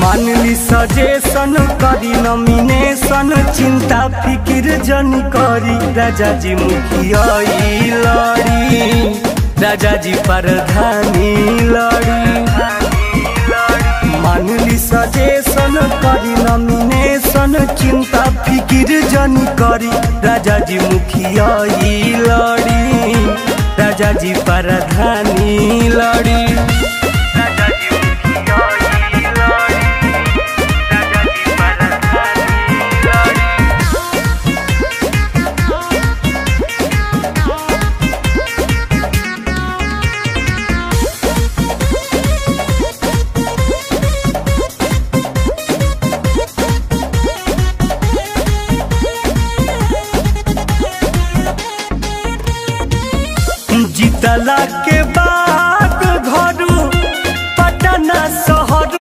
मानली सजेशन करी नॉमिनेशन चिंता फिकिर जनी करी राजा जी मुखिया लड़ी राजा जी प्रधानी लड़ी। मानली सजेशन करी नॉमिनेशन चिंता फिकिर जनी करी राजा जी मुखिया लड़ी राजा जी प्रधानी लड़ी।